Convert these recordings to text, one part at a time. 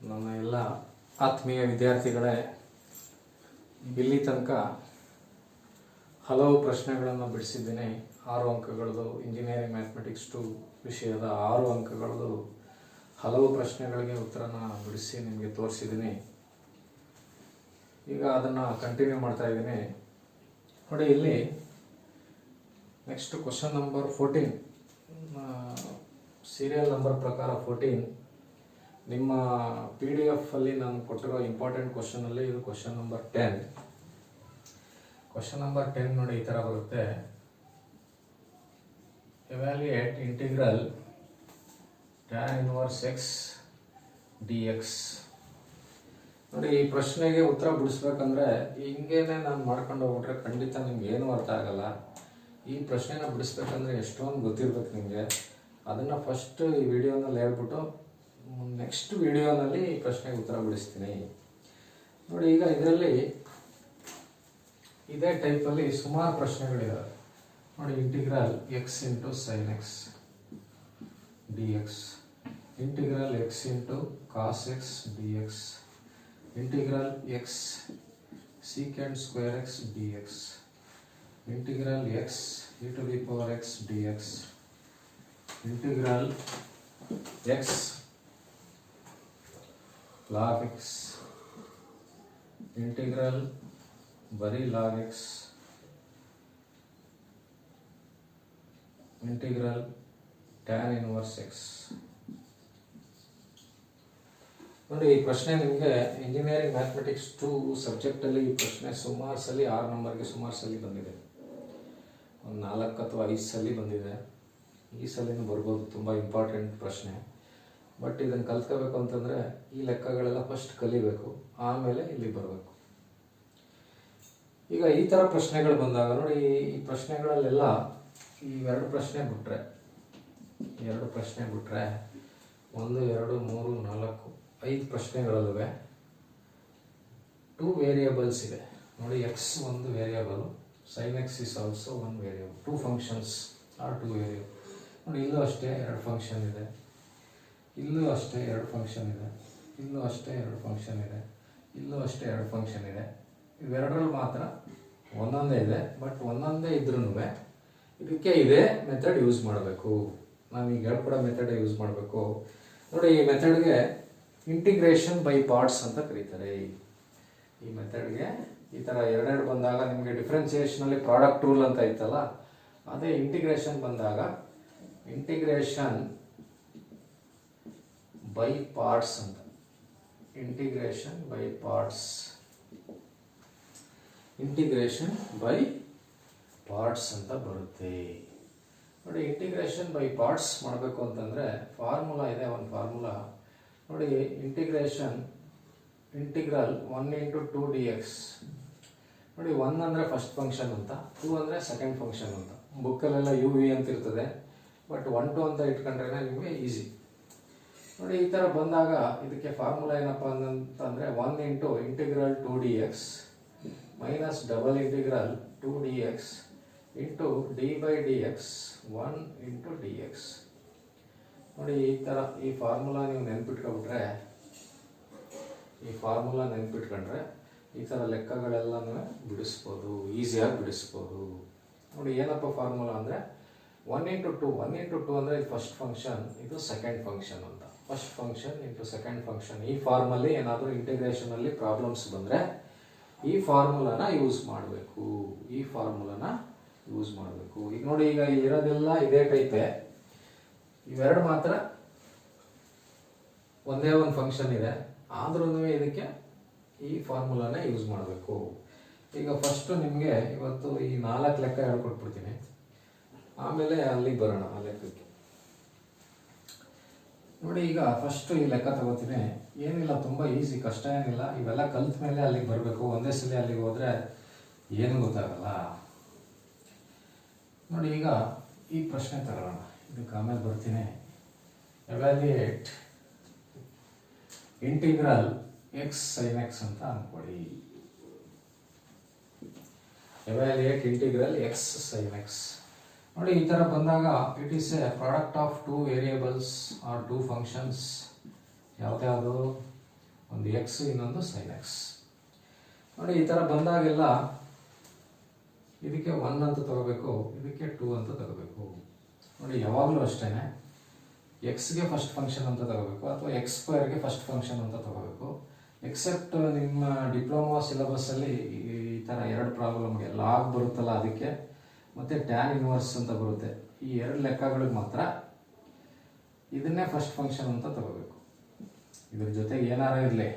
ನನ್ನ ಎಲ್ಲ ಆತ್ಮೀಯ ವಿದ್ಯಾರ್ಥಿಗಳೇ, ಇಲ್ಲಿ ತನಕ ಹಲವು ಪ್ರಶ್ನೆಗಳನ್ನು ಬಿಡಿಸಿದ್ದೀನಿ. 6 ಅಂಕಗಳದು ಇಂಜಿನಿಯರಿಂಗ್ ಮ್ಯಾಥಮೆಟಿಕ್ಸ್ 2 ವಿಷಯದ 6 ಅಂಕಗಳದು ಹಲವು ಪ್ರಶ್ನೆಗಳಿಗೆ ಉತ್ತರನ ಬಿಡಿಸಿ ನಿಮಗೆ ತೋರಿಸಿದ್ದೀನಿ. ಈಗ ಅದನ್ನು ಕಂಟಿನ್ಯೂ ಮಾಡ್ತಾ ಇದ್ದೀನಿ. ನೋಡಿ, ಇಲ್ಲಿ next question number 14, serial number ಪ್ರಕಾರ 14. ನಿಮ್ಮ PDF ಅಲ್ಲಿ ನಾನು ಕೊಟ್ಟಿರೋ ಇಂಪಾರ್ಟೆಂಟ್ ಕ್ವಶನಲ್ಲಿ ಇದು ಕ್ವಶನ್ ನಂಬರ್ 10. ಕ್ವಶನ್ ನಂಬರ್ 10 ನೋಡಿ, ಈ ಥರ ಬರುತ್ತೆ. Evaluate integral tan inverse x dx. ನೋಡಿ, ಈ ಪ್ರಶ್ನೆಗೆ ಉತ್ತರ ಬಿಡಿಸ್ಬೇಕಂದ್ರೆ ಹಿಂಗೇನೆ ನಾನು ಮಾಡ್ಕೊಂಡು ಹೋಗ್ಬಿಟ್ರೆ ಖಂಡಿತ ನಿಮ್ಗೆ ಏನೂ ಅರ್ಥ ಆಗಲ್ಲ. ಈ ಪ್ರಶ್ನೆನ ಬಿಡಿಸ್ಬೇಕಂದ್ರೆ ಎಷ್ಟೊಂದು ಗೊತ್ತಿರ್ಬೇಕು ನಿಮಗೆ. ಅದನ್ನು ಫಸ್ಟ್ ಈ ವಿಡಿಯೋನಲ್ಲಿ ಹೇಳ್ಬಿಟ್ಟು ನೆಕ್ಸ್ಟ್ ವಿಡಿಯೋನಲ್ಲಿ ಈ ಪ್ರಶ್ನೆಗೆ ಉತ್ತರ ಬಿಡಿಸ್ತೀನಿ. ನೋಡಿ, ಈಗ ಇದರಲ್ಲಿ ಇದೇ ಟೈಪಲ್ಲಿ ಸುಮಾರು ಪ್ರಶ್ನೆಗಳಿವೆ. ನೋಡಿ, integral x into sine x d x, integral x into cos x d x, integral x secant square x d x, integral x e to the power x d x, integral x log x, integral बरी log x, integral tan inverse x. ನೋಡಿ, ಈ ಪ್ರಶ್ನೆ ನಿಮಗೆ engineering mathematics 2 ಸಬ್ಜೆಕ್ಟಲ್ಲಿ ಈ ಪ್ರಶ್ನೆ ಸುಮಾರು ಸಲ 6 ನಂಬರ್ಗೆ ಸುಮಾರು ಸಲ ಬಂದಿದೆ. ಒಂದು 4 ಅಥವಾ 5 ಸಲ ಬಂದಿದೆ. ಈ ಸಲಿನೂ ಬರ್ಬೋದು. ತುಂಬ ಇಂಪಾರ್ಟೆಂಟ್ ಪ್ರಶ್ನೆ. ಬಟ್ ಇದನ್ನು ಕಲ್ತ್ಕೋಬೇಕು ಅಂತಂದರೆ ಈ ಲೆಕ್ಕಗಳೆಲ್ಲ ಫಸ್ಟ್ ಕಲಿಬೇಕು, ಆಮೇಲೆ ಇಲ್ಲಿ ಬರಬೇಕು. ಈಗ ಈ ಥರ ಪ್ರಶ್ನೆಗಳು ಬಂದಾಗ ನೋಡಿ, ಈ ಪ್ರಶ್ನೆಗಳಲ್ಲೆಲ್ಲ ಈ 2 ಪ್ರಶ್ನೆ ಬಿಟ್ರೆ 1, 2, 3, 4, 5 ಪ್ರಶ್ನೆಗಳಲ್ಲವೆ 2 ವೇರಿಯೇಬಲ್ಸ್ ಇದೆ. ನೋಡಿ, ಎಕ್ಸ್ ಒಂದು variable, sine x is also 1 variable. 2 functions are 2 variable. ನೋಡಿ, ಇಲ್ಲೂ ಅಷ್ಟೇ 2 ಫಂಕ್ಷನ್ ಇದೆ, ಇಲ್ಲೂ ಅಷ್ಟೇ 2 ಫಂಕ್ಷನ್ ಇದೆ, ಇಲ್ಲೂ ಅಷ್ಟೇ 2 ಫಂಕ್ಷನ್ ಇದೆ, ಇಲ್ಲೂ ಅಷ್ಟೇ 2 ಫಂಕ್ಷನ್ ಇದೆ. ಇವೆರಡರಲ್ಲಿ ಮಾತ್ರ ಒಂದೊಂದೇ ಇದೆ. ಬಟ್ ಒಂದೊಂದೇ ಇದ್ರೂ ಇದಕ್ಕೆ ಇದೇ ಮೆಥಡ್ ಯೂಸ್ ಮಾಡಬೇಕು. ನಾನು ಈಗ ಹೇಳ್ಕೊಡೋ ಮೆಥಡ್ ಯೂಸ್ ಮಾಡಬೇಕು. ನೋಡಿ, ಈ ಮೆಥಡ್ಗೆ ಇಂಟಿಗ್ರೇಷನ್ ಬೈ ಪಾರ್ಟ್ಸ್ ಅಂತ ಕರೀತಾರೆ. ಈ ಮೆಥಡ್ಗೆ ಈ ಥರ 2 ಬಂದಾಗ ನಿಮಗೆ ಡಿಫ್ರೆನ್ಸಿಯೇಷನಲ್ಲಿ ಪ್ರಾಡಕ್ಟ್ ರೂಲ್ ಅಂತ ಇತ್ತಲ್ಲ, ಅದೇ ಇಂಟಿಗ್ರೇಷನ್ ಬಂದಾಗ ಇಂಟಿಗ್ರೇಷನ್ ಬೈ ಪಾರ್ಟ್ಸ್ ಅಂತ, integration by parts, integration by parts ಅಂತ ಬರುತ್ತೆ. ನೋಡಿ, ಇಂಟಿಗ್ರೇಷನ್ ಬೈ ಪಾರ್ಟ್ಸ್ ಮಾಡಬೇಕು ಅಂತಂದರೆ ಫಾರ್ಮುಲಾ ಇದೆ, ಒಂದು ಫಾರ್ಮುಲಾ. ನೋಡಿ, ಇಂಟಿಗ್ರಲ್ 1 ಇಂಟು 2 ಡಿ ಎಕ್ಸ್. ನೋಡಿ, 1 ಅಂದರೆ ಫಸ್ಟ್ ಫಂಕ್ಷನ್ ಅಂತ, 2 ಅಂದರೆ ಸೆಕೆಂಡ್ ಫಂಕ್ಷನ್ ಅಂತ. ಬುಕ್ಕಲ್ಲೆಲ್ಲ ಯು ವಿ ಅಂತ ಇರ್ತದೆ, ಬಟ್ 1, 2 ಅಂತ ಇಟ್ಕೊಂಡ್ರೆ ನಿಮಗೆ ಈಸಿ. ನೋಡಿ, ಈ ಥರ ಬಂದಾಗ ಇದಕ್ಕೆ ಫಾರ್ಮುಲಾ ಏನಪ್ಪ ಅಂತಂದರೆ 1 into integral 2 D x minus double integral 2 D x into d by d x 1 into d x. ನೋಡಿ, ಈ ಥರ ಈ ಫಾರ್ಮುಲಾ ನೀವು ನೆನ್ಪಿಟ್ಕೊಂಡ್ರೆ ಈ ಥರ ಲೆಕ್ಕಗಳೆಲ್ಲನೂ ಬಿಡಿಸ್ಬೋದು, ಈಸಿಯಾಗಿ ಬಿಡಿಸ್ಬೋದು. ನೋಡಿ, ಏನಪ್ಪ ಫಾರ್ಮುಲಾ ಅಂದರೆ 1 ಇಂಟು 2 ಅಂದರೆ ಇದು ಫಸ್ಟ್ ಫಂಕ್ಷನ್, ಇದು ಸೆಕೆಂಡ್ ಫಂಕ್ಷನ್ ಅಂತ. First function into second function. ಈ ಫಾರ್ಮಲ್ಲಿ ಏನಾದರೂ ಇಂಟಿಗ್ರೇಷನಲ್ಲಿ ಪ್ರಾಬ್ಲಮ್ಸ್ ಬಂದರೆ ಈ ಫಾರ್ಮುಲಾನ ಯೂಸ್ ಮಾಡಬೇಕು. ಈಗ ನೋಡಿ, ಈಗ ಇರೋದೆಲ್ಲ ಇದೇ ಟೈಪೇ. ಇವೆರಡು ಮಾತ್ರ ಒಂದೇ ಒಂದು ಫಂಕ್ಷನ್ ಇದೆ, ಆದ್ರೂ ಇದಕ್ಕೆ ಈ ಫಾರ್ಮುಲಾನ ಯೂಸ್ ಮಾಡಬೇಕು. ಈಗ ಫಸ್ಟು ನಿಮಗೆ ಇವತ್ತು ಈ 4 ಲೆಕ್ಕ ಹೇಳ್ಕೊಟ್ಬಿಡ್ತೀನಿ, ಆಮೇಲೆ ಅಲ್ಲಿಗೆ ಬರೋಣ ಆ ಲೆಕ್ಕಕ್ಕೆ. ನೋಡಿ, ಈಗ ಫಸ್ಟು ಈ ಲೆಕ್ಕ ತಗೋತೀನಿ. ಏನಿಲ್ಲ, ತುಂಬ ಈಸಿ, ಕಷ್ಟ ಏನಿಲ್ಲ. ಇವೆಲ್ಲ ಕಲ್ತ ಮೇಲೆ ಅಲ್ಲಿಗೆ ಬರಬೇಕು. ಒಂದೇ ಸಲ ಅಲ್ಲಿಗೆ ಹೋದರೆ ಏನು ಗೊತ್ತಾಗಲ್ಲ. ನೋಡಿ, ಈಗ ಈ ಪ್ರಶ್ನೆ ತಗೊಳ್ಳೋಣ, ಇದಕ್ಕೆ ಆಮೇಲೆ ಬರ್ತೀನಿ. Evaluate integral x sine x ಅಂತ ಅಂದ್ಕೊಳ್ಳಿ. Evaluate integral x sine x. ನೋಡಿ, ಈ ಥರ ಬಂದಾಗ it is a product of 2 variables or 2 functions. ಯಾವ್ದ್ಯಾವುದು? ಒಂದು ಎಕ್ಸ್ ಇನ್ನೊಂದು ಸೈನ್ ಎಕ್ಸ್. ನೋಡಿ ಈ ಥರ ಬಂದಾಗೆಲ್ಲ ಇದಕ್ಕೆ 1 ಅಂತ ತಗೋಬೇಕು, ಇದಕ್ಕೆ 2 ಅಂತ ತಗೋಬೇಕು. ನೋಡಿ ಯಾವಾಗಲೂ ಅಷ್ಟೇ ಎಕ್ಸ್ಗೆ ಫಸ್ಟ್ ಫಂಕ್ಷನ್ ಅಂತ ತಗೋಬೇಕು ಅಥವಾ ಎಕ್ಸ್ ಸ್ಕ್ವೇರ್ಗೆ ಫಸ್ಟ್ ಫಂಕ್ಷನ್ ಅಂತ ತಗೋಬೇಕು. ಎಕ್ಸೆಪ್ಟ್ ನಿಮ್ಮ ಡಿಪ್ಲೊಮಾ ಸಿಲೆಬಸ್ಸಲ್ಲಿ ಈ ಥರ 2 ಪ್ರಾಬ್ಲಮ್ಗೆ ಲಾಗ್ ಬರುತ್ತಲ್ಲ ಅದಕ್ಕೆ ಮತ್ತು ಟ್ಯಾನ್ ಇನ್ವರ್ಸ್ ಅಂತ ಬರುತ್ತೆ. ಈ 2 ಲೆಕ್ಕಗಳಿಗೆ ಮಾತ್ರ ಇದನ್ನೇ ಫಸ್ಟ್ ಫಂಕ್ಷನ್ ಅಂತ ತಗೋಬೇಕು. ಇದ್ರ ಜೊತೆಗೆ ಏನಾರ ಇರಲಿ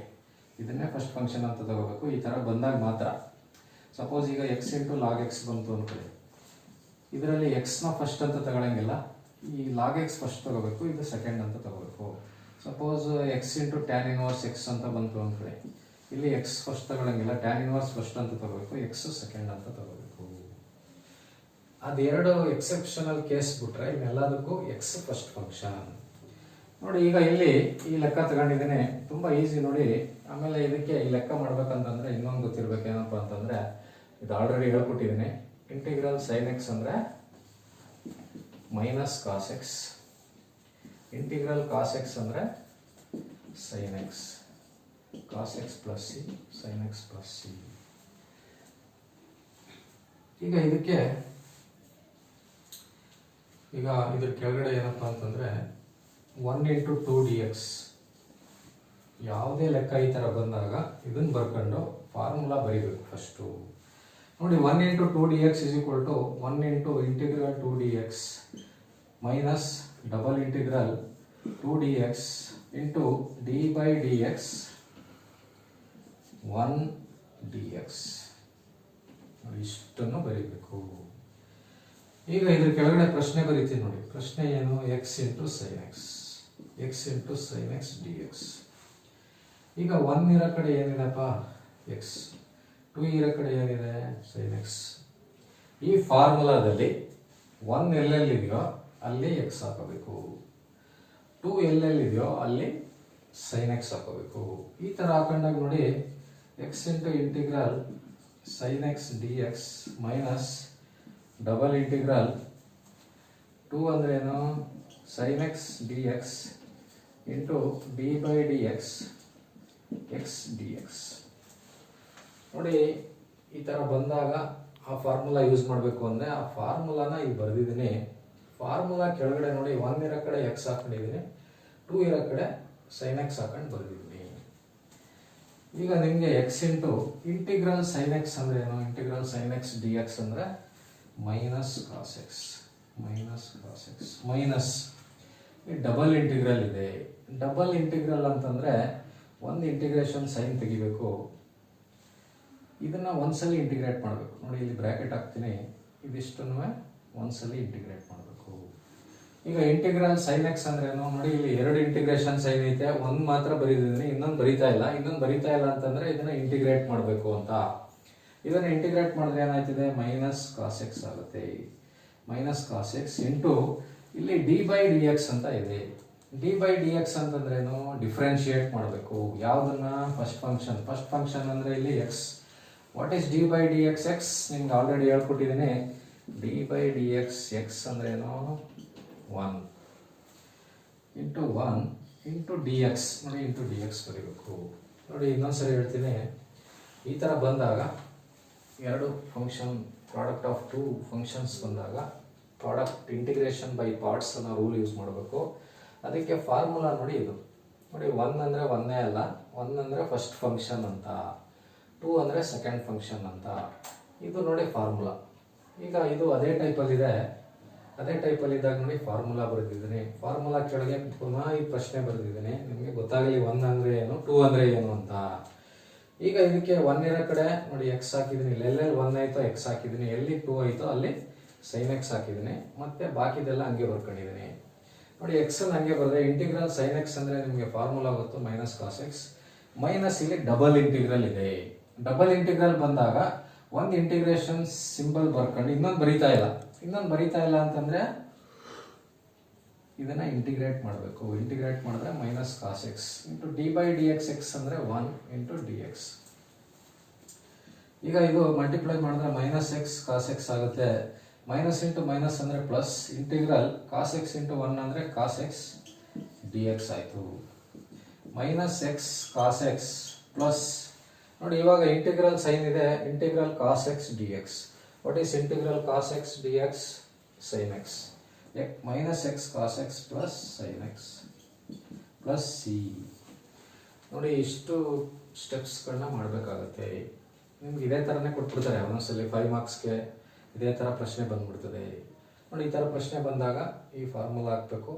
ಇದನ್ನೇ ಫಸ್ಟ್ ಫಂಕ್ಷನ್ ಅಂತ ತಗೋಬೇಕು. ಈ ಥರ ಬಂದಾಗ ಮಾತ್ರ. ಸಪೋಸ್ ಈಗ ಎಕ್ಸ್ ಇಂಟು ಲಾಗ್ ಎಕ್ಸ್ ಬಂತು ಅಂದ್ಕೊಳ್ಳಿ, ಇದರಲ್ಲಿ ಎಕ್ಸ್ನ ಫಸ್ಟ್ ಅಂತ ತಗೊಳ್ಳಂಗಿಲ್ಲ, ಈ ಲಾಗ್ ಎಕ್ಸ್ ಫಸ್ಟ್ ತಗೋಬೇಕು, ಇದು ಸೆಕೆಂಡ್ ಅಂತ ತಗೋಬೇಕು. Suppose x into tan inverse x ಅಂತ ಬಂತು ಅಂದ್ಕೊಳ್ಳಿ, ಇಲ್ಲಿ ಎಕ್ಸ್ ಫಸ್ಟ್ ತಗೊಳ್ಳಂಗಿಲ್ಲ, ಟ್ಯಾನ್ ಇನ್ವರ್ಸ್ ಫಸ್ಟ್ ಅಂತ ತಗೋಬೇಕು, ಎಕ್ಸ್ ಸೆಕೆಂಡ್ ಅಂತ ತಗೋಬೇಕು. ಅದು 2 ಎಕ್ಸೆಪ್ಷನಲ್ ಕೇಸ್ ಬಿಟ್ರೆ ಇನ್ನೆಲ್ಲದಕ್ಕೂ ಎಕ್ಸ್ ಫಸ್ಟ್ ಫಂಕ್ಷನ್. ನೋಡಿ ಈಗ ಇಲ್ಲಿ ಈ ಲೆಕ್ಕ ತಗೊಂಡಿದ್ದೇನೆ, ತುಂಬ ಈಸಿ ನೋಡಿ. ಆಮೇಲೆ ಇದಕ್ಕೆ ಈ ಲೆಕ್ಕ ಮಾಡ್ಬೇಕಂತಂದ್ರೆ ಇನ್ನೊಂದು ಗೊತ್ತಿರ್ಬೇಕು ಏನಪ್ಪ ಅಂತಂದ್ರೆ, ಇದು ಆಲ್ರೆಡಿ ಹೇಳ್ಕೊಟ್ಟಿದ್ದೀನಿ. ಇಂಟಿಗ್ರಲ್ ಸೈನ್ ಎಕ್ಸ್ ಅಂದರೆ minus cos x, integral cos x ಅಂದರೆ sine x, cos x plus C, sine x plus C. ಈಗ ಇದಕ್ಕೆ ಈಗ ಇದ್ರ ಕೆಳಗಡೆ ಏನಪ್ಪ ಅಂತಂದ್ರೆ 1 × 2 dx. ಯಾವುದೇ ಲೆಕ್ಕ ಈ ಥರ ಬಂದಾಗ ಇದನ್ನು ಬರ್ಕೊಂಡು ಫಾರ್ಮುಲಾ ಬರೀಬೇಕು ಫಸ್ಟು. ನೋಡಿ 1 × 2 dx = 1 × integral 2 dx minus double integral 2 dx into d/dx 1 dx. ಇಷ್ಟನ್ನು ಬರೀಬೇಕು. ಈಗ ಇದ್ರ ಕೆಳಗಡೆ ಪ್ರಶ್ನೆ ಬರೀತೀನಿ ನೋಡಿ. ಪ್ರಶ್ನೆ ಏನು? X into sine X, x into sine x d x. ಈಗ 1 ಇರೋ ಕಡೆ ಏನಿದೆಪ್ಪ ಎಕ್ಸ್, 2 ಇರೋ ಕಡೆ ಏನಿದೆ ಸೈನ್ ಎಕ್ಸ್. ಈ ಫಾರ್ಮುಲಾದಲ್ಲಿ 1 ಎಲ್ಲೆಲ್ಲಿದೆಯೋ ಅಲ್ಲಿ ಎಕ್ಸ್ ಹಾಕೋಬೇಕು, 2 ಎಲ್ಲೆಲ್ಲಿದೆಯೋ ಅಲ್ಲಿ ಸೈನ್ ಎಕ್ಸ್ ಹಾಕೋಬೇಕು. ಈ ಥರ ಹಾಕೊಂಡಾಗ ನೋಡಿ x into integral sine x d x minus double integral 2 ಅಂದ್ರೇನು sine x d x into d/dx x d x. ನೋಡಿ ಈ ಥರ ಬಂದಾಗ ಆ ಫಾರ್ಮುಲಾ ಯೂಸ್ ಮಾಡಬೇಕು ಅಂದರೆ ಆ ಫಾರ್ಮುಲಾನ ಈಗ ಬರೆದಿದ್ದೀನಿ. ಫಾರ್ಮುಲಾ ಕೆಳಗಡೆ ನೋಡಿ 1 ಇರೋ ಕಡೆ ಎಕ್ಸ್ ಹಾಕೊಂಡಿದ್ದೀನಿ, 2 ಇರೋ ಕಡೆ ಸೈನ್ ಎಕ್ಸ್ ಹಾಕೊಂಡು ಬರೆದಿದ್ದೀನಿ. ಈಗ ನಿಮಗೆ x into integral sine x ಅಂದ್ರೆ ಏನು? Integral sine x d x ಅಂದರೆ minus cos x, minus cos x minus double integral ಇದೆ. ಡಬಲ್ ಇಂಟಿಗ್ರಲ್ ಅಂತಂದರೆ ಒಂದು ಇಂಟಿಗ್ರೇಷನ್ ಸೈನ್ ತೆಗಿಬೇಕು, ಇದನ್ನು ಒಂದ್ಸಲಿ ಇಂಟಿಗ್ರೇಟ್ ಮಾಡಬೇಕು. ನೋಡಿ ಇಲ್ಲಿ ಬ್ರ್ಯಾಕೆಟ್ ಹಾಕ್ತೀನಿ, ಇದಿಷ್ಟನ್ನು ಒಂದ್ಸಲಿ ಇಂಟಿಗ್ರೇಟ್ ಮಾಡಬೇಕು. ಈಗ ಇಂಟಿಗ್ರಲ್ ಸೈನ್ ಎಕ್ಸ್ ಅಂದ್ರೆ ಏನು? ನೋಡಿ ಇಲ್ಲಿ 2 ಇಂಟಿಗ್ರೇಷನ್ ಸೈನ್ ಐತೆ, ಒಂದು ಮಾತ್ರ ಬರೀದಿದ್ದೀನಿ, ಇನ್ನೊಂದು ಬರೀತಾ ಇಲ್ಲ. ಇನ್ನೊಂದು ಬರೀತಾ ಇಲ್ಲ ಅಂತಂದ್ರೆ ಇದನ್ನ ಇಂಟಿಗ್ರೇಟ್ ಮಾಡಬೇಕು ಅಂತ. ಇದನ್ನ ಇಂಟಿಗ್ರೇಟ್ ಮಾಡಿದ್ರೆ ಏನಾಯ್ತಿದೆ? ಮೈನಸ್ ಕಾಸ್ ಎಕ್ಸ್ ಆಗುತ್ತೆ. ಮೈನಸ್ ಕಾಸ್ ಎಕ್ಸ್ ಇಂಟು ಇಲ್ಲಿ d/dx ಅಂತ ಇದೆ. d/dx ಅಂತಂದ್ರೆ ಏನು? ಡಿಫ್ರೆನ್ಶಿಯೇಟ್ ಮಾಡಬೇಕು. ಯಾವುದನ್ನ? First function. ಫಸ್ಟ್ ಫಂಕ್ಷನ್ ಅಂದ್ರೆ ಇಲ್ಲಿ X. What is d/dx? X ನಿಮ್ಗೆ ಆಲ್ರೆಡಿ ಹೇಳ್ಕೊಟ್ಟಿದ್ದೀನಿ. d/dx ಎಕ್ಸ್ ಅಂದ್ರೆ ಏನು? 1 ಇಂಟು 1 ಇಂಟು ಡಿ ಎಕ್ಸ್. ನೋಡಿ ಇಂಟು ಡಿ ಎಕ್ಸ್ ಬರೀಬೇಕು. ನೋಡಿ ಇನ್ನೊಂದ್ಸರಿ ಹೇಳ್ತೀನಿ. ಈ ಥರ ಬಂದಾಗ 2 ಫಂಕ್ಷನ್ ಪ್ರಾಡಕ್ಟ್ ಆಫ್ 2 ಫಂಕ್ಷನ್ಸ್ ಬಂದಾಗ ಪ್ರಾಡಕ್ಟ್ ಇಂಟಿಗ್ರೇಷನ್ ಬೈ ಪಾರ್ಟ್ಸ್ ಅನ್ನೋ ರೂಲ್ ಯೂಸ್ ಮಾಡಬೇಕು. ಅದಕ್ಕೆ ಫಾರ್ಮುಲಾ ನೋಡಿ ಇದು. ನೋಡಿ 1 ಅಂದರೆ 1 ಅಲ್ಲ, 1 ಅಂದರೆ ಫಸ್ಟ್ ಫಂಕ್ಷನ್ ಅಂತ, 2 ಅಂದರೆ ಸೆಕೆಂಡ್ ಫಂಕ್ಷನ್ ಅಂತ. ಇದು ನೋಡಿ ಫಾರ್ಮುಲಾ. ಈಗ ಇದು ಅದೇ ಟೈಪಲ್ಲಿದೆ. ಅದೇ ಟೈಪಲ್ಲಿ ಇದ್ದಾಗ ನೋಡಿ ಫಾರ್ಮುಲಾ ಬರೆದಿದ್ದೀನಿ. ಫಾರ್ಮುಲಾ ಕೆಳಗೆ ಪುನಃ ಈ ಪ್ರಶ್ನೆ ಬರೆದಿದ್ದೀನಿ, ನಿಮಗೆ ಗೊತ್ತಾಗಲಿ 1 ಅಂದರೆ ಏನು, 2 ಅಂದರೆ ಏನು ಅಂತ. ಈಗ ಇದಕ್ಕೆ 1 ಇರೋ ಕಡೆ ನೋಡಿ ಎಕ್ಸ್ ಹಾಕಿದ್ದೀನಿ, ಎಲ್ಲೆಲ್ಲಿ 1 ಆಯಿತೋ ಎಕ್ಸ್ ಹಾಕಿದ್ದೀನಿ, ಎಲ್ಲಿ 2 ಆಯಿತೋ ಅಲ್ಲಿ ಸೈನ್ ಎಕ್ಸ್ ಹಾಕಿದ್ದೀನಿ, ಮತ್ತೆ ಬಾಕಿದೆಲ್ಲ ಹಂಗೆ ಬರ್ಕೊಂಡಿದ್ದೀನಿ. ನೋಡಿ ಎಕ್ಸ್ ಹಂಗೆ ಬರೆದ್ರೆ ಇಂಟಿಗ್ರಲ್ ಸೈನ್ ಎಕ್ಸ್ ಅಂದರೆ ನಿಮಗೆ ಫಾರ್ಮುಲಾ ಗೊತ್ತು, ಮೈನಸ್ ಕಾಸ್ ಎಕ್ಸ್. ಮೈನಸ್ ಇಲ್ಲಿ ಡಬಲ್ ಇಂಟಿಗ್ರಲ್ ಇದೆ. ಡಬಲ್ ಇಂಟಿಗ್ರಲ್ ಬಂದಾಗ ಒಂದು ಇಂಟಿಗ್ರೇಷನ್ ಸಿಂಬಲ್ ಬರ್ಕೊಂಡು ಇನ್ನೊಂದು ಬರೀತಾ ಇಲ್ಲ ಅಂತಂದ್ರೆ ಇದನ್ನ ಇಂಟಿಗ್ರೇಟ್ ಮಾಡಬೇಕು. ಇಂಟಿಗ್ರೇಟ್ ಮಾಡಿದ್ರೆ minus cos x into d/dx x ಅಂದ್ರೆ 1 ಇಂಟು ಡಿ ಎಕ್ಸ್. ಈಗ ಇದು ಮಲ್ಟಿಪ್ಲೈ ಮಾಡಿದ್ರೆ ಮೈನಸ್ ಎಕ್ಸ್ ಕಾಸ್ ಎಕ್ಸ್ ಆಗುತ್ತೆ. ಮೈನಸ್ ಇಂಟು ಮೈನಸ್ ಅಂದ್ರೆ plus. Integral cos x into 1 ಅಂದ್ರೆ ಕಾಸ್ ಎಕ್ಸ್ ಡಿ ಎಕ್ಸ್ ಆಯಿತು. Minus x cos x plus ನೋಡಿ ಇವಾಗ ಇಂಟಿಗ್ರಲ್ ಸೈನ್ ಇದೆ, integral cos x d x. What is integral cos x d x? Sine x. Minus x cos x plus sign x plus C. ನೋಡಿ ಇಷ್ಟು ಸ್ಟೆಪ್ಸ್ಗಳನ್ನ ಮಾಡಬೇಕಾಗತ್ತೆ. ನಿಮ್ಗೆ ಇದೇ ಥರನೇ ಕೊಟ್ಬಿಡ್ತಾರೆ ಒಂದೊಂದ್ಸಲಿ 5 ಮಾರ್ಕ್ಸ್ಗೆ ಇದೇ ಥರ ಪ್ರಶ್ನೆ ಬಂದ್ಬಿಡ್ತದೆ. ನೋಡಿ ಈ ಥರ ಪ್ರಶ್ನೆ ಬಂದಾಗ ಈ ಫಾರ್ಮುಲಾ ಹಾಕಬೇಕು.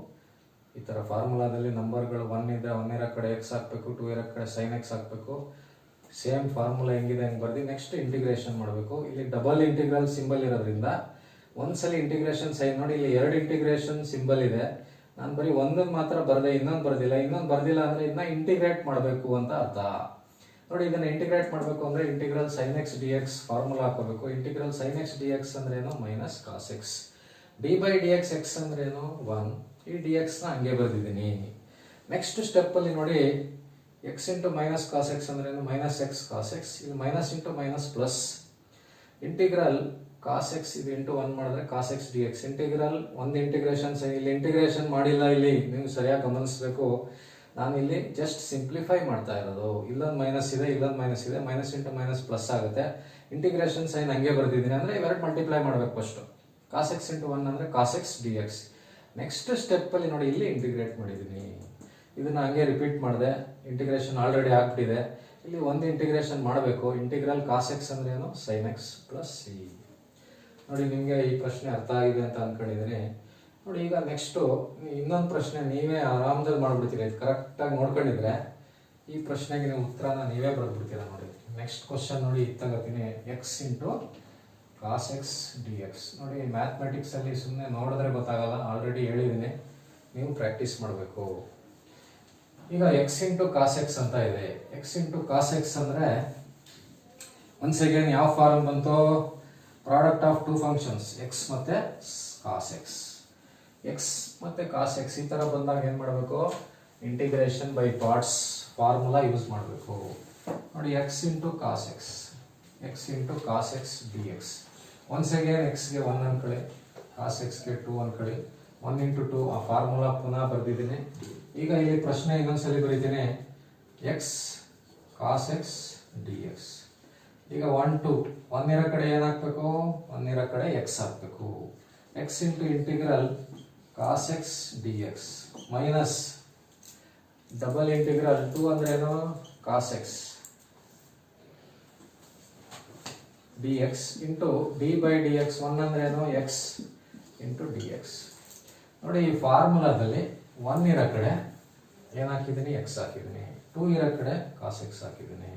ಈ ಥರ ಫಾರ್ಮುಲಾದಲ್ಲಿ ನಂಬರ್ಗಳು 1 ಇದ್ದರೆ 1 ಇರೋ ಕಡೆ ಎಕ್ಸ್ ಹಾಕಬೇಕು, 2 ಇರೋ ಕಡೆ ಸೈನ್ ಎಕ್ಸ್ ಹಾಕಬೇಕು. ಸೇಮ್ ಫಾರ್ಮುಲಾ ಹೆಂಗಿದೆ ಹಂಗೆ ಬರ್ದು ನೆಕ್ಸ್ಟ್ ಇಂಟಿಗ್ರೇಷನ್ ಮಾಡಬೇಕು. ಇಲ್ಲಿ ಡಬಲ್ ಇಂಟಿಗ್ರಲ್ ಸಿಂಬಲ್ ಇರೋದ್ರಿಂದ ಒಂದ್ಸಲಿ ಇಂಟಿಗ್ರೇಷನ್ ಸೈನ್ ನೋಡಿ ಇಲ್ಲಿ 2 ಇಂಟಿಗ್ರೇಷನ್ ಸಿಂಬಲ್ ಇದೆ. ನಾನು ಬರೀ ಒಂದನ್ನು ಮಾತ್ರ ಬರದೆ ಇನ್ನೊಂದು ಬರ್ದಿಲ್ಲ. ಇನ್ನೊಂದು ಬರ್ದಿಲ್ಲ ಅಂದರೆ ಇದನ್ನ ಇಂಟಿಗ್ರೇಟ್ ಮಾಡಬೇಕು ಅಂತ ಅರ್ಥ. ನೋಡಿ ಇದನ್ನ ಇಂಟಿಗ್ರೇಟ್ ಮಾಡಬೇಕು ಅಂದರೆ integral sine x d x formula ಹಾಕೋಬೇಕು. Integral sine x d x ಅಂದ್ರೆ ಏನು? Minus cos x. D by d x x ಅಂದ್ರೆ ಏನು? 1. ಈ ಡಿ ಎಕ್ಸ್ನ ಹಂಗೆ ಬರೆದಿದ್ದೀನಿ. ನೆಕ್ಸ್ಟ್ ಸ್ಟೆಪ್ಪಲ್ಲಿ ನೋಡಿ x into minus cos x ಅಂದ್ರೆ ಏನು? Minus x cos x. ಇಲ್ಲಿ minus into minus plus. Integral cos x ಇದು ಇಂಟು 1 ಮಾಡಿದ್ರೆ cos x d x. Integral ಒಂದು ಇಂಟಿಗ್ರೇಷನ್ ಇಲ್ಲಿ ಇಂಟಿಗ್ರೇಷನ್ ಮಾಡಿಲ್ಲ. ಇಲ್ಲಿ ನೀವು ಸರಿಯಾಗಿ ಗಮನಿಸಬೇಕು. ನಾನು ಇಲ್ಲಿ ಜಸ್ಟ್ ಸಿಂಪ್ಲಿಫೈ ಮಾಡ್ತಾ ಇರೋದು. ಇಲ್ಲೊಂದು ಮೈನಸ್ ಇದೆ, ಇಲ್ಲೊಂದು ಮೈನಸ್ ಇದೆ. ಮೈನಸ್ ಇಂಟು ಮೈನಸ್ ಪ್ಲಸ್ ಆಗುತ್ತೆ. ಇಂಟಿಗ್ರೇಷನ್ ಸೈನ್ ಹಂಗೆ ಬರ್ದಿದ್ದೀನಿ ಅಂದರೆ ಇವೆರಡು ಮಲ್ಟಿಪ್ಲೈ ಮಾಡಬೇಕು ಫಸ್ಟು. ಕಾಸ್ ಎಕ್ಸ್ ಇಂಟು 1 ಅಂದರೆ cos x d x. Next ಸ್ಟೆಪ್ಪಲ್ಲಿ ನೋಡಿ ಇಲ್ಲಿ ಇಂಟಿಗ್ರೇಟ್ ಮಾಡಿದ್ದೀನಿ. ಇದನ್ನ ಹಂಗೆ ರಿಪೀಟ್ ಮಾಡಿದೆ. ಇಂಟಿಗ್ರೇಷನ್ ಆಲ್ರೆಡಿ ಆಗ್ಬಿಟ್ಟಿದೆ. ಇಲ್ಲಿ ಒಂದು ಇಂಟಿಗ್ರೇಷನ್ ಮಾಡಬೇಕು. ಇಂಟಿಗ್ರಲ್ ಕಾಸ್ ಎಕ್ಸ್ ಅಂದ್ರೆ ಏನು? Sine x plus C. ನೋಡಿ ನಿಮಗೆ ಈ ಪ್ರಶ್ನೆ ಅರ್ಥ ಆಗಿದೆ ಅಂತ ಅನ್ಕೊಂಡಿದ್ದೀನಿ. ನೋಡಿ ಈಗ ನೆಕ್ಸ್ಟು ಇನ್ನೊಂದು ಪ್ರಶ್ನೆ ನೀವೇ ಆರಾಮದಲ್ಲಿ ಮಾಡ್ಬಿಡ್ತೀರಿ. ಇದು ಕರೆಕ್ಟಾಗಿ ನೋಡ್ಕೊಂಡಿದ್ರೆ ಈ ಪ್ರಶ್ನೆಗೆ ನೀವು ಉತ್ತರನ ನೀವೇ ಬರೆದ್ಬಿಡ್ತೀರ. ನೋಡಿ ನೆಕ್ಸ್ಟ್ ಕ್ವಶನ್ ನೋಡಿ ಇದು ತಗೋತೀನಿ. X into cos x d x. ನೋಡಿ ಮ್ಯಾಥಮೆಟಿಕ್ಸಲ್ಲಿ ಸುಮ್ಮನೆ ನೋಡಿದ್ರೆ ಗೊತ್ತಾಗಲ್ಲ, ಆಲ್ರೆಡಿ ಹೇಳಿದ್ದೀನಿ, ನೀವು ಪ್ರಾಕ್ಟೀಸ್ ಮಾಡಬೇಕು. ಈಗ ಎಕ್ಸ್ ಇಂಟು ಕಾಸ್ ಎಕ್ಸ್ ಅಂತ ಇದೆ. ಎಕ್ಸ್ ಇಂಟು ಕಾಸ್ ಎಕ್ಸ್ ಅಂದರೆ ಒನ್ಸ್ ಅಗೇನ್ ಯಾವ ಫಾರ್ಮ್ ಬಂತು? ಪ್ರಾಡಕ್ಟ್ ಆಫ್ 2 ಫಂಕ್ಷನ್ಸ್ ಎಕ್ಸ್ ಮತ್ತೆ ಕಾಸ್ ಎಕ್ಸ್. ಎಕ್ಸ್ ಮತ್ತೆ ಕಾಸ್ ಎಕ್ಸ್ ಈ ಥರ ಬಂದಾಗ ಏನು ಮಾಡಬೇಕು? Integration by parts formula use ಮಾಡಬೇಕು. ನೋಡಿ x into cos x, x into cos x d x. Once again ಎಕ್ಸ್ಗೆ 1 ಅನ್ಕೊಳ್ಳಿ, ಕಾಸ್ ಎಕ್ಸ್ಗೆ 2 ಅನ್ಕೊಳ್ಳಿ. 1 ಇಂಟು 2 ಆ ಫಾರ್ಮುಲಾ ಪುನಃ ಬರೆದಿದ್ದೀನಿ. ಈಗ ಇಲ್ಲಿ ಪ್ರಶ್ನೆ ಇನ್ನೊಂದ್ಸಲಿ ಬರೀತೀನಿ. X cos x d x. ಈಗ 1 2 1 ಇರೋ ಕಡೆ ಏನು ಹಾಕಬೇಕು? 1 ಇರೋ ಕಡೆ ಎಕ್ಸ್ ಹಾಕಬೇಕು. X into integral cos x d x minus double integral 2 ಅಂದ್ರೆ ಏನು? Cos x d x into d by d x. 1 ಅಂದ್ರೆ ಏನು? X into d x. ನೋಡಿ ಈ ಫಾರ್ಮುಲಾದಲ್ಲಿ 1 ಇರೋ ಕಡೆ ಏನು ಹಾಕಿದ್ದೀನಿ? ಎಕ್ಸ್ ಹಾಕಿದ್ದೀನಿ. 2 ಇರೋ ಕಡೆ ಕಾಸ್ ಎಕ್ಸ್ ಹಾಕಿದ್ದೀನಿ.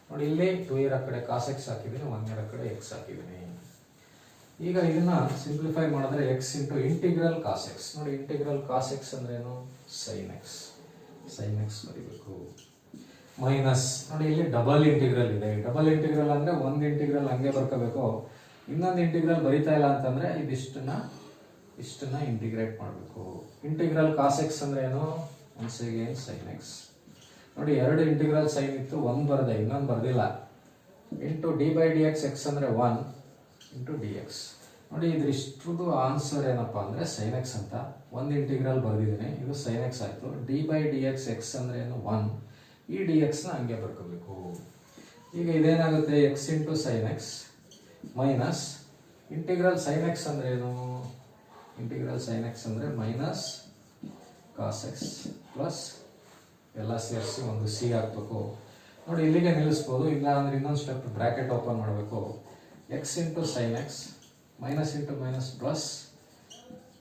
ನೋಡಿ ಇಲ್ಲಿ 2 ಇರೋ ಕಡೆ ಕಾಸ್ ಎಕ್ಸ್ ಹಾಕಿದ್ದೀನಿ, 1 ಇರೋ ಕಡೆ ಎಕ್ಸ್ ಹಾಕಿದ್ದೀನಿ. ಈಗ ಇದನ್ನ ಸಿಂಪ್ಲಿಫೈ ಮಾಡಿದ್ರೆ x into integral cos x. ನೋಡಿ ಇಂಟಿಗ್ರಲ್ ಕಾಸ್ ಎಕ್ಸ್ ಅಂದ್ರೆ ಏನು? Sine x. ಸೈನ್ ಎಕ್ಸ್ ಬರೀಬೇಕು. ಮೈನಸ್ ನೋಡಿ ಇಲ್ಲಿ ಡಬಲ್ ಇಂಟಿಗ್ರಲ್ ಇದೆ. ಡಬಲ್ ಇಂಟಿಗ್ರಲ್ ಅಂದ್ರೆ ಒಂದು ಇಂಟಿಗ್ರಲ್ ಹಂಗೆ ಬರ್ಕೋಬೇಕು. ಇನ್ನೊಂದು ಇಂಟಿಗ್ರಲ್ ಬರೀತಾ ಇಲ್ಲ ಅಂತಂದ್ರೆ ಇಷ್ಟನ್ನ ಇಂಟಿಗ್ರೇಟ್ ಮಾಡಬೇಕು. ಇಂಟಿಗ್ರಲ್ ಕಾಸ್ ಎಕ್ಸ್ ಅಂದ್ರೆ ಏನು? Once again sine x. ನೋಡಿ 2 ಇಂಟಿಗ್ರಲ್ ಸೈನ್ ಇತ್ತು, 1 ಬರದೆ ಇನ್ನೊಂದು ಬರ್ದಿಲ್ಲ. Into d by d x x ಅಂದ್ರೆ 1 ಇಂಟು ಡಿ ಎಕ್ಸ್. ನೋಡಿ ಇದ್ರಿಷ್ಟುದು ಆನ್ಸರ್ ಏನಪ್ಪಾ ಅಂದ್ರೆ ಸೈನ್ ಎಕ್ಸ್ ಅಂತ. ಒಂದು ಇಂಟಿಗ್ರಲ್ ಬರ್ದಿದ್ದೀನಿ, ಇದು ಸೈನ್ ಎಕ್ಸ್ ಆಯ್ತು. D by d x x ಅಂದ್ರೆ ಏನು? 1. ಈ ಡಿ ಎಕ್ಸ್ನ ಹಂಗೆ ಬರ್ಕೋಬೇಕು. ಈಗ ಇದೇನಾಗುತ್ತೆ? X into sine x minus integral sine x ಅಂದ್ರೆ ಏನು? ಇಂಟಿಗ್ರಲ್ ಸೈನ್ ಎಕ್ಸ್ ಅಂದ್ರೆ ಮೈನಸ್ ಕಾಸ್ ಎಕ್ಸ್ ಪ್ಲಸ್ ಎಲ್ಲ ಸೇರಿಸಿ ಒಂದು ಸಿ ಹಾಕ್ಬೇಕು. ನೋಡಿ ಇಲ್ಲಿಗೆ ನಿಲ್ಲಿಸ್ಬೋದು, ಇಲ್ಲ ಅಂದ್ರೆ ಇನ್ನೊಂದು ಸ್ಟೆಪ್ ಬ್ರಾಕೆಟ್ ಓಪನ್ ಮಾಡಬೇಕು. X into sine x minus into minus plus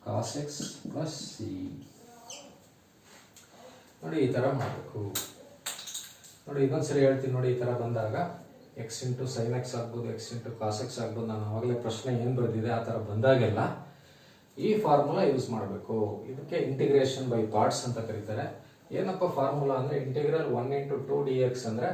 cos x plus C. ನೋಡಿ ಈ ಥರ ಮಾಡಬೇಕು. ನೋಡಿ ಇನ್ನೊಂದ್ಸರಿ ಹೇಳ್ತೀನಿ. ನೋಡಿ ಈ ಥರ ಬಂದಾಗ ಎಕ್ಸ್ ಇಂಟು ಸೈನ್ ಎಕ್ಸ್ ಆಗ್ಬೋದು, ಎಕ್ಸ್ ಇಂಟು ಕಾಸ್ ಎಕ್ಸ್ ಆಗ್ಬೋದು. ನಾನು ಆವಾಗಲೇ ಪ್ರಶ್ನೆ ಏನು ಬರೆದಿದೆ ಆ ಥರ ಬಂದಾಗೆಲ್ಲ ಈ ಫಾರ್ಮುಲಾ ಯೂಸ್ ಮಾಡಬೇಕು. ಇದಕ್ಕೆ ಇಂಟಿಗ್ರೇಷನ್ ಬೈ ಪಾರ್ಟ್ಸ್ ಅಂತ ಕರೀತಾರೆ. ಏನಪ್ಪ ಫಾರ್ಮುಲಾ ಅಂದರೆ ಇಂಟಿಗ್ರಲ್ 1 ಇಂಟು 2 ಡಿ ಎಕ್ಸ್ ಅಂದರೆ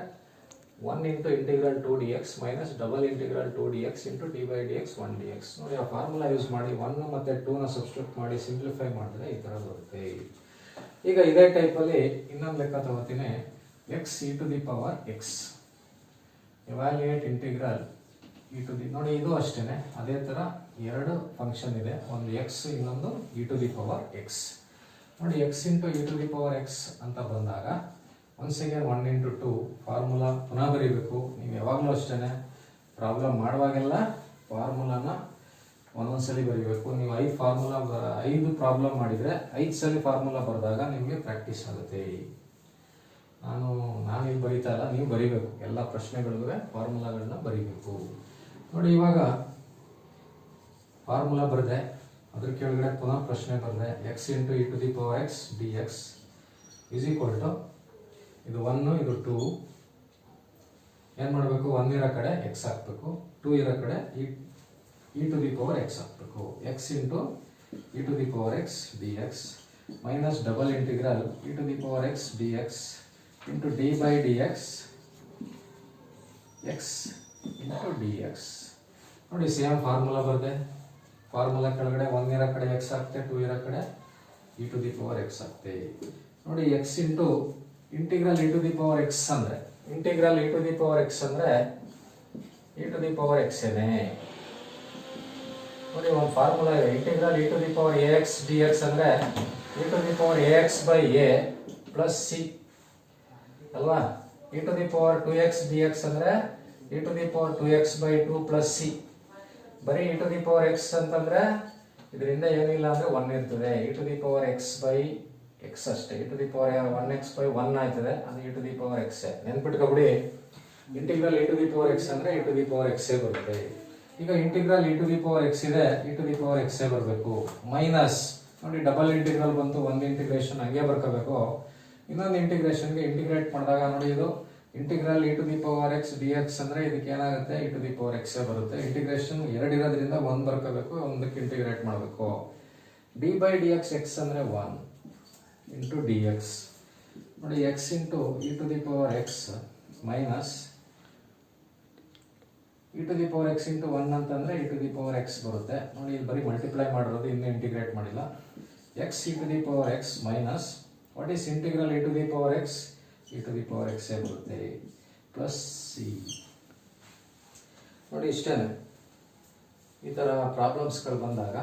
1 into integral 2 D x minus double integral 2 D x into d by d x 1 D x. ನೋಡಿ ಆ ಫಾರ್ಮುಲಾ ಯೂಸ್ ಮಾಡಿ 1 ಮತ್ತು 2ನ ಸಬ್ಸ್ಟಿಟ್ಯೂಟ್ ಮಾಡಿ ಸಿಂಪ್ಲಿಫೈ ಮಾಡಿದ್ರೆ ಈ ಥರ ಬರುತ್ತೆ. ಈಗ ಇದೇ ಟೈಪಲ್ಲಿ ಇನ್ನೊಂದು ಲೆಕ್ಕ ತಗೋತೀನಿ. X e to the power x evaluate integral e to the. ನೋಡಿ ಇದು ಅಷ್ಟೇ ಅದೇ ಥರ 2 ಫಂಕ್ಷನ್ ಇದೆ, ಒಂದು ಎಕ್ಸ್ ಇನ್ನೊಂದು e to the power x. ನೋಡಿ x into e to the power x ಅಂತ ಬಂದಾಗ ಒನ್ಸ್ ಅಗೇನ್ 1 into 2 ಫಾರ್ಮುಲಾ ಪುನಃ ಬರೀಬೇಕು. ನೀವು ಯಾವಾಗಲೂ ಅಷ್ಟೇ ಪ್ರಾಬ್ಲಮ್ ಮಾಡುವಾಗೆಲ್ಲ ಫಾರ್ಮುಲಾನ ಒಂದೊಂದ್ಸಲಿ ಬರೀಬೇಕು. ನೀವು 5 ಪ್ರಾಬ್ಲಮ್ ಮಾಡಿದರೆ 5 ಸಲ ಫಾರ್ಮುಲಾ ಬರೆದಾಗ ನಿಮಗೆ ಪ್ರಾಕ್ಟೀಸ್ ಆಗುತ್ತೆ. ನಾನು ಇಲ್ಲಿ ಬರೀತಾ ಇಲ್ಲ, ನೀವು ಬರೀಬೇಕು. ಎಲ್ಲ ಪ್ರಶ್ನೆಗಳಿಗೂ ಫಾರ್ಮುಲಾಗಳನ್ನ ಬರೀಬೇಕು. ನೋಡಿ, ಇವಾಗ ಫಾರ್ಮುಲಾ ಬರೆದೆ, ಅದ್ರ ಕೆಳಗಡೆ ಪುನಃ ಪ್ರಶ್ನೆ ಬರೆದೆ. x into e to the power x dx is equal to ಇದು 1 ಇದು 2. ಏನು ಮಾಡಬೇಕು? 1 ಇರೋ ಕಡೆ x ಹಾಕಬೇಕು, 2 ಇರೋ ಕಡೆ e to the power x ಹಾಕಬೇಕು. x into e to the power x dx minus double integral e to the power x dx into d by dx x into dx. ನೋಡಿ, ಸೇಮ್ ಫಾರ್ಮುಲಾ ಬರೆದೆ. Formula ಕೆಳಗಡೆ 1 ಇರೋ ಕಡೆ x ಹಾಕ್ತೆ, 2 ಇರೋ ಕಡೆ e to the power x ಹಾಕ್ತೆ. ನೋಡಿ, x into integral e to the power x ಅಂದರೆ integral e to the power x ಅಂದರೆ e to the power x ಏನೇ. ನೋಡಿ, ಒಂದು ಫಾರ್ಮುಲಾ ಇದೆ. Integral e to the power ax dx ಅಂದರೆ e to the power ax by a plus c ಅಲ್ವಾ. e to the power 2x dx ಅಂದರೆ e to the power 2x by 2 plus c. ಬರೀ e to the power x ಅಂತಂದ್ರೆ ಇದರಿಂದ ಏನಿಲ್ಲ ಅಂದ್ರೆ 1 ಇರ್ತದೆ. e to the power x by x ಅಷ್ಟೇ. e to the power 1x by 1 ಆಯ್ತದೆ, ಅದು e to the power x. ನೆನ್ಪಿಟ್ಕೊಬಿಡಿ, integral e to the power x ಅಂದ್ರೆ e to the power x ಬರುತ್ತೆ. ಈಗ integral e to the power x ಇದೆ, e to the power x ಬರಬೇಕು. Minus ನೋಡಿ, double integral ಬಂತು, ಒಂದು ಇಂಟಿಗ್ರೇಷನ್ ಹಂಗೆ ಬರ್ಕೋಬೇಕು. ಇನ್ನೊಂದು ಇಂಟಿಗ್ರೇಷನ್ಗೆ ಇಂಟಿಗ್ರೇಟ್ ಮಾಡಿದಾಗ ನೋಡಿ, ಇದು integral e to the power x dx ಅಂದ್ರೆ ಇದಕ್ಕೆ ಏನಾಗುತ್ತೆ? e to the power x ಬರುತ್ತೆ. ಇಂಟಿಗ್ರೇಷನ್ 2 ಇರೋದ್ರಿಂದ 1 ಬರ್ಕೋಬೇಕು, ಒಂದಕ್ಕೆ ಇಂಟಿಗ್ರೇಟ್ ಮಾಡಬೇಕು. d by dx x ಅಂದ್ರೆ 1 into dx. ನೋಡಿ, x into e to the power x minus e to the power x into 1 ಅಂತಂದ್ರೆ e to the power x ಬರುತ್ತೆ. ನೋಡಿ, ಇಲ್ಲಿ ಬರೀ ಮಲ್ಟಿಪ್ಲೈ ಮಾಡಿರೋದು, ಇನ್ನೂ ಇಂಟಿಗ್ರೇಟ್ ಮಾಡಿಲ್ಲ. x e to the power x minus what is integral e to the power x? e to the power x ಬರುತ್ತೆ plus C. ನೋಡಿ, ಇಷ್ಟೇ. ಈ ಥರ ಪ್ರಾಬ್ಲಮ್ಸ್ಗಳು ಬಂದಾಗ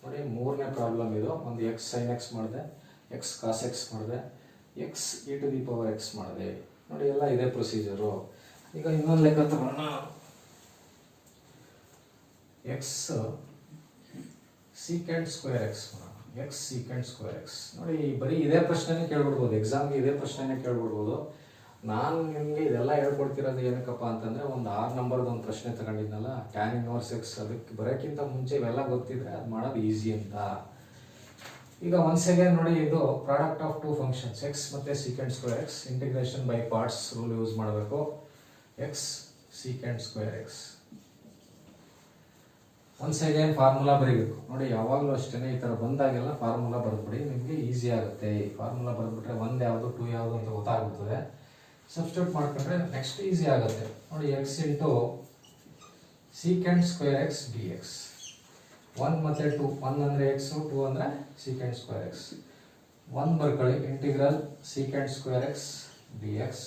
ನೋಡಿ, 3ನೇ ಪ್ರಾಬ್ಲಮ್ ಇದು. ಒಂದು x sin x ಮಾಡಿದೆ, x cos x ಮಾಡಿದೆ, x e to the power x ಮಾಡಿದೆ. ನೋಡಿ, ಎಲ್ಲ ಇದೇ ಪ್ರೊಸೀಜರು. ಈಗ ಇನ್ನೊಂದು ಲೆಕ್ಕ ತಗೋಣ. x secant square x x secant square x. ನೋಡಿ, ಬರೀ ಇದೇ ಪ್ರಶ್ನೆನೇ ಕೇಳ್ಬಿಡ್ಬೋದು, ಎಕ್ಸಾಮ್ಗೆ ಇದೇ ಪ್ರಶ್ನೆನೇ ಕೇಳ್ಬಿಡ್ಬೋದು. ನಾನು ನಿಮಗೆ ಇದೆಲ್ಲ ಹೇಳ್ಕೊಡ್ತಿರೋದು ಏನಕ್ಕಪ್ಪ ಅಂತಂದರೆ, ಒಂದು 6 ನಂಬರ್ದು ಒಂದು ಪ್ರಶ್ನೆ ತಗೊಂಡಿದ್ನಲ್ಲ, tan inverse x, ಅದಕ್ಕೆ ಬರೋಕ್ಕಿಂತ ಮುಂಚೆ ಇವೆಲ್ಲ ಗೊತ್ತಿದ್ರೆ ಅದು ಮಾಡೋದು ಈಸಿ ಅಂತ. ಈಗ ಒನ್ಸ್ ಅಗೇನ್ ನೋಡಿ, ಇದು ಪ್ರಾಡಕ್ಟ್ ಆಫ್ 2 ಫಂಕ್ಷನ್ಸ್ x ಮತ್ತು secant square x. Integration by parts rule use ಮಾಡಬೇಕು. x secant square x. Once again formula ಬರೀಬೇಕು. ನೋಡಿ, ಯಾವಾಗಲೂ ಅಷ್ಟೇ ಈ ಥರ ಬಂದಾಗೆಲ್ಲ ಫಾರ್ಮುಲಾ ಬರೆದ್ಬಿಡಿ, ನಿಮಗೆ ಈಸಿ ಆಗುತ್ತೆ. ಫಾರ್ಮುಲಾ ಬರೆದ್ಬಿಟ್ರೆ 1 ಯಾವುದು 2 ಯಾವುದು ಅಂತ ಗೊತ್ತಾಗುತ್ತದೆ. ಸಬ್ಸ್ಟಿಟ್ಯೂಟ್ ಮಾಡ್ಕೊಂಡ್ರೆ ನೆಕ್ಸ್ಟ್ ಈಸಿ ಆಗುತ್ತೆ. ನೋಡಿ, x into secant square x dx. 1 ಮತ್ತು 2, 1 ಅಂದರೆ x, 2 ಅಂದರೆ secant square x. 1 ಬರ್ಕೊಳ್ಳಿ, integral secant square x dx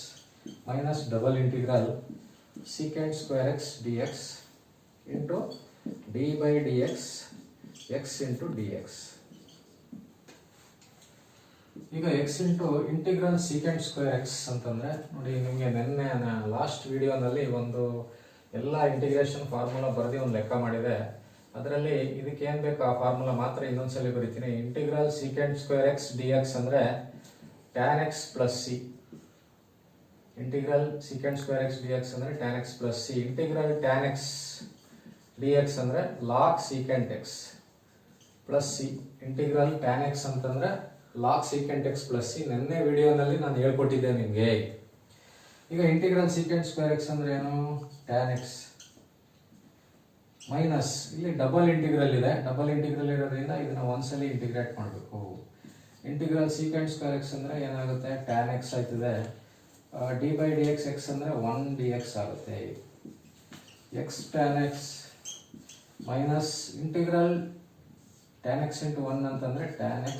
minus double integral secant square x dx into d by dx x into dx. ಈಗ x into integral secant square x ಅಂತಂದರೆ ನೋಡಿ, ನಿಮಗೆ ನಿನ್ನೆ last ವಿಡಿಯೋನಲ್ಲಿ ಒಂದು ಎಲ್ಲ ಇಂಟಿಗ್ರೇಷನ್ ಫಾರ್ಮುಲಾ ಬರೆದು ಒಂದು ಲೆಕ್ಕ ಮಾಡಿದೆ. ಅದರಲ್ಲಿ ಇದಕ್ಕೆ ಏನು ಬೇಕು ಆ ಫಾರ್ಮುಲಾ ಮಾತ್ರ ಇನ್ನೊಂದ್ಸಲಿ ಬರೀತೀನಿ. Integral secant square x dx ಅಂದರೆ tan x plus C. Integral secant square x dx ಅಂದರೆ tan x plus C. Integral tan x dx ಅಂದರೆ log secant x plus C. Integral tan x ಅಂತಂದ್ರೆ log secant x plus C. ನೆನ್ನೆ ವಿಡಿಯೋನಲ್ಲಿ ನಾನು ಹೇಳ್ಕೊಟ್ಟಿದ್ದೆ ನಿಮಗೆ. ಈಗ integral secant square x ಅಂದ್ರೆ ಏನು? tan x ಮೈನಸ್ ಇಲ್ಲಿ ಡಬಲ್ ಇಂಟಿಗ್ರಲ್ ಇದೆ. ಡಬಲ್ ಇಂಟಿಗ್ರಲ್ ಇರೋದ್ರಿಂದ ಇದನ್ನ ಒಂದ್ಸಲಿ ಇಂಟಿಗ್ರೇಟ್ ಮಾಡಬೇಕು. ಇಂಟಿಗ್ರಲ್ secant square x ಅಂದ್ರೆ ಏನಾಗುತ್ತೆ? tan x ಆಯ್ತದೆ. d by dx x ಅಂದ್ರೆ 1 dx ಆಗುತ್ತೆ. x tan x minus integral tan x into 1 ಅಂತಂದ್ರೆ tan x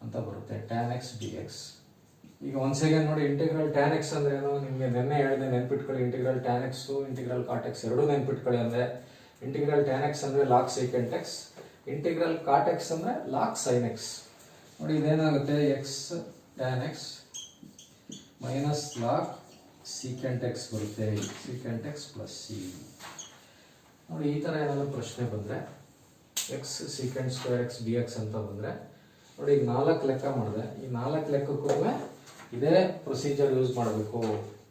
ಅಂತ ಬರುತ್ತೆ, tan x dx. ಈಗ ಒನ್ಸ್ ಅಗೇನ್ ನೋಡಿ, ಇಂಟಿಗ್ರಲ್ tan x ಅಂದ್ರೆ ಏನು? ನಿಮಗೆ ನೆನ್ನೆ ಹೇಳಿದೆ, ನೆನ್ಪಿಟ್ಕೊಳ್ಳಿ. Integral tan x integral cot x ಎರಡೂ ನೆನ್ಪಿಟ್ಕೊಳ್ಳಿ. ಅಂದ್ರೆ ಇಂಟಿಗ್ರಲ್ tan x ಅಂದ್ರೆ log secant x, integral cot x ಅಂದ್ರೆ log sin x. ನೋಡಿ, ಇದೇನಾಗುತ್ತೆ? x tan x minus log secant X ಬರುತ್ತೆ, ಸೀಕೆಂಟ್ ಎಕ್ಸ್ ಪ್ಲಸ್ ಸಿ. ನೋಡಿ ಈ ಥರ ಏನಾದರೂ ಪ್ರಶ್ನೆ ಬಂದರೆ X secant square x d X ಅಂತ ಬಂದರೆ ನೋಡಿ ಈಗ 4 ಲೆಕ್ಕ ಮಾಡಿದೆ. ಈ 4 ಲೆಕ್ಕಕ್ಕೂ ಇದೇ ಪ್ರೊಸೀಜರ್ ಯೂಸ್ ಮಾಡಬೇಕು.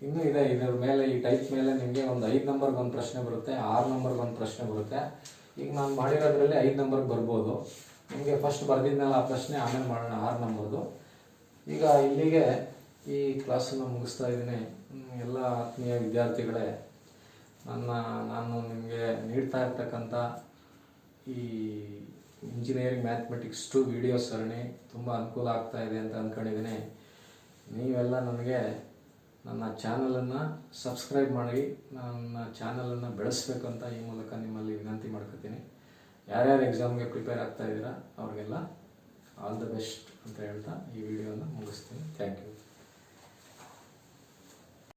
ಇನ್ನೂ ಇದೆ, ಇದರ ಮೇಲೆ ಈ ಟೈಪ್ ಮೇಲೆ ನಿಮಗೆ ಒಂದು 5 ನಂಬರ್ಗೆ ಒಂದು ಪ್ರಶ್ನೆ ಬರುತ್ತೆ, 6 ನಂಬರ್ಗೆ ಒಂದು ಪ್ರಶ್ನೆ ಬರುತ್ತೆ. ಈಗ ನಾನು ಮಾಡಿರೋದ್ರಲ್ಲಿ 5 ನಂಬರ್ಗೆ ಬರ್ಬೋದು. ನಿಮಗೆ ಫಸ್ಟ್ ಬರೆದಿದ್ನಲ್ಲ ಆ ಪ್ರಶ್ನೆ, ಆಮೇಲೆ ಮಾಡೋಣ 6 ನಂಬರ್ದು. ಈಗ ಇಲ್ಲಿಗೆ ಈ ಕ್ಲಾಸನ್ನು ಮುಗಿಸ್ತಾ ಇದ್ದೀನಿ. ಎಲ್ಲ ಆತ್ಮೀಯ ವಿದ್ಯಾರ್ಥಿಗಳೇ, ನಾನು ನಿಮಗೆ ನೀಡ್ತಾ ಇರ್ತಕ್ಕಂಥ ಈ ಇಂಜಿನಿಯರಿಂಗ್ ಮ್ಯಾಥಮೆಟಿಕ್ಸ್ 2 ವಿಡಿಯೋ ಸರಣಿ ತುಂಬ ಅನುಕೂಲ ಆಗ್ತಾ ಇದೆ ಅಂತ ಅಂದ್ಕೊಂಡಿದ್ದೀನಿ. ನೀವೆಲ್ಲ ನನಗೆ ನನ್ನ ಚಾನಲನ್ನು ಸಬ್ಸ್ಕ್ರೈಬ್ ಮಾಡಿ ನನ್ನ ಚಾನಲನ್ನು ಬೆಳೆಸ್ಬೇಕಂತ ಈ ಮೂಲಕ ನಿಮ್ಮಲ್ಲಿ ವಿನಂತಿ ಮಾಡ್ಕೊತೀನಿ. ಯಾರ್ಯಾರು ಎಕ್ಸಾಮ್ಗೆ ಪ್ರಿಪೇರ್ ಆಗ್ತಾ ಇದ್ದೀರಾ ಅವ್ರಿಗೆಲ್ಲ ಆಲ್ ದ ಬೆಸ್ಟ್ ಅಂತ ಹೇಳ್ತಾ ಈ ವಿಡಿಯೋನ ಮುಗಿಸ್ತೀನಿ. Thank you.